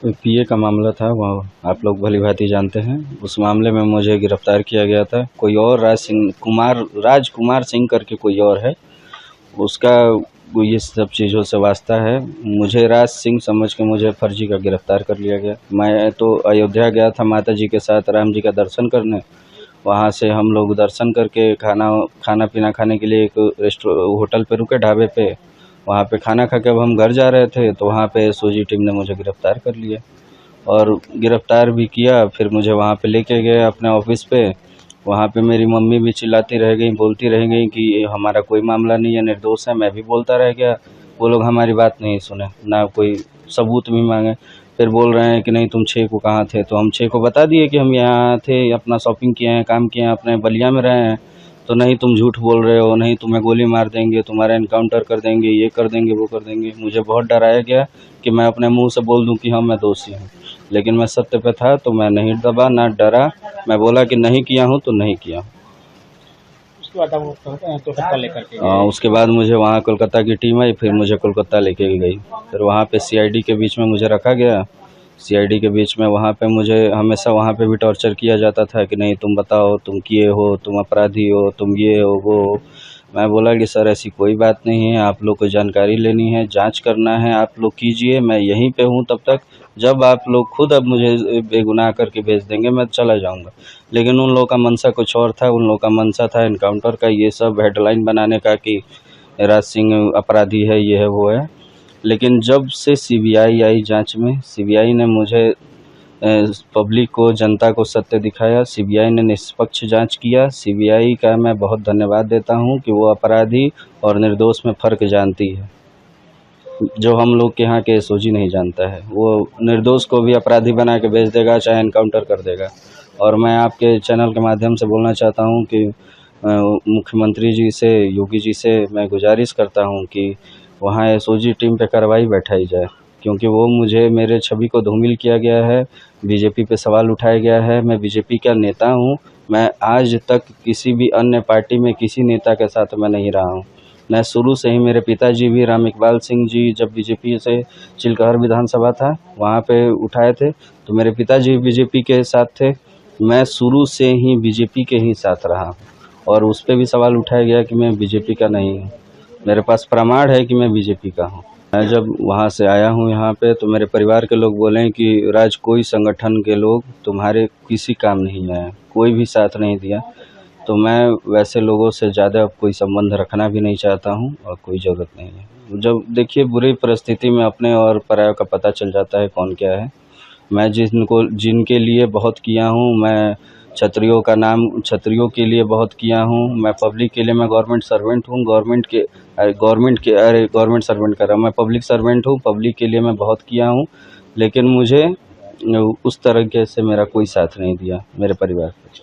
पीए का मामला था, वह आप लोग भली भांति जानते हैं। उस मामले में मुझे गिरफ्तार किया गया था। कोई और राजकुमार सिंह करके कोई और है, उसका ये सब चीज़ों से वास्ता है। मुझे राज सिंह समझ के मुझे फर्जी का गिरफ्तार कर लिया गया। मैं तो अयोध्या गया था माता जी के साथ राम जी का दर्शन करने। वहाँ से हम लोग दर्शन करके खाना पीना खाने के लिए एक होटल पे रुके, ढाबे पे। वहाँ पे खाना खा के अब हम घर जा रहे थे, तो वहाँ पे एसओजी टीम ने मुझे गिरफ्तार कर लिया और गिरफ्तार भी किया। फिर मुझे वहाँ पे लेके गए अपने ऑफिस पे। वहाँ पे मेरी मम्मी भी चिल्लाती रह गई, बोलती रह गई कि हमारा कोई मामला नहीं है, निर्दोष है। मैं भी बोलता रह गया। वो लोग हमारी बात नहीं सुने, ना कोई सबूत भी मांगे। फिर बोल रहे हैं कि नहीं तुम 6 को कहाँ थे, तो हम 6 को बता दिए कि हम यहाँ थे, अपना शॉपिंग किए हैं, काम किए हैं, अपने बलिया में रहे हैं। तो नहीं तुम झूठ बोल रहे हो, नहीं तुम्हें गोली मार देंगे, तुम्हारा एनकाउंटर कर देंगे, ये कर देंगे, वो कर देंगे। मुझे बहुत डराया गया कि मैं अपने मुंह से बोल दूं कि हाँ मैं दोषी हूँ, लेकिन मैं सत्य पे था, तो मैं नहीं दबा ना डरा। मैं बोला कि नहीं किया हूँ तो नहीं किया। उसके बाद आप कोलकाता लेकर के उसके बाद मुझे वहाँ कोलकाता की टीम आई, फिर मुझे कोलकाता लेके गई। फिर वहाँ पे सीआईडी के बीच में मुझे रखा गया। सीआईडी के बीच में वहाँ पे मुझे हमेशा वहाँ पे भी टॉर्चर किया जाता था कि नहीं तुम बताओ, तुम किए हो, तुम अपराधी हो, तुम ये हो वो हो। मैं बोला कि सर ऐसी कोई बात नहीं है, आप लोग को जानकारी लेनी है, जांच करना है, आप लोग कीजिए, मैं यहीं पे हूँ तब तक। जब आप लोग खुद अब मुझे बेगुनाह करके भेज देंगे मैं चला जाऊँगा। लेकिन उन लोगों का मंशा कुछ और था। उन लोगों का मंशा था एनकाउंटर का, ये सब हेडलाइन बनाने का कि राज सिंह अपराधी है, ये है वो है। लेकिन जब से सीबीआई आई जांच में, सीबीआई ने मुझे पब्लिक को, जनता को सत्य दिखाया। सीबीआई ने निष्पक्ष जांच किया। सीबीआई का मैं बहुत धन्यवाद देता हूं कि वो अपराधी और निर्दोष में फ़र्क जानती है, जो हम लोग के यहाँ के एसओजी नहीं जानता है। वो निर्दोष को भी अपराधी बना के भेज देगा, चाहे एनकाउंटर कर देगा। और मैं आपके चैनल के माध्यम से बोलना चाहता हूँ कि मुख्यमंत्री जी से, योगी जी से मैं गुजारिश करता हूँ कि वहाँ एसओजी टीम पे कार्रवाई बैठाई जाए, क्योंकि वो मेरे छवि को धूमिल किया गया है, बीजेपी पे सवाल उठाया गया है। मैं बीजेपी का नेता हूँ। मैं आज तक किसी भी अन्य पार्टी में किसी नेता के साथ मैं नहीं रहा हूँ। मैं शुरू से ही, मेरे पिताजी भी राम इकबाल सिंह जी जब बीजेपी से चिलकहर विधानसभा था वहाँ पे उठाए थे, तो मेरे पिताजी बीजेपी के साथ थे। मैं शुरू से ही बीजेपी के ही साथ रहा हूँ और उस पर भी सवाल उठाया गया कि मैं बीजेपी का नहीं हूँ। मेरे पास प्रमाण है कि मैं बीजेपी का हूँ। मैं जब वहाँ से आया हूँ यहाँ पे, तो मेरे परिवार के लोग बोले कि राज कोई संगठन के लोग तुम्हारे किसी काम नहीं आए, कोई भी साथ नहीं दिया। तो मैं वैसे लोगों से ज़्यादा कोई संबंध रखना भी नहीं चाहता हूँ और कोई ज़रूरत नहीं है। जब देखिए बुरी परिस्थिति में अपने और परायों का पता चल जाता है कौन क्या है। मैं जिनके लिए बहुत किया हूँ, मैं क्षत्रियों के लिए बहुत किया हूँ। मैं पब्लिक के लिए, मैं गवर्नमेंट सर्वेंट हूँ, गवर्नमेंट सर्वेंट कर रहा हूँ, मैं पब्लिक सर्वेंट हूँ। पब्लिक के लिए मैं बहुत किया हूँ, लेकिन मुझे उस तरीके से मेरा कोई साथ नहीं दिया मेरे परिवार को।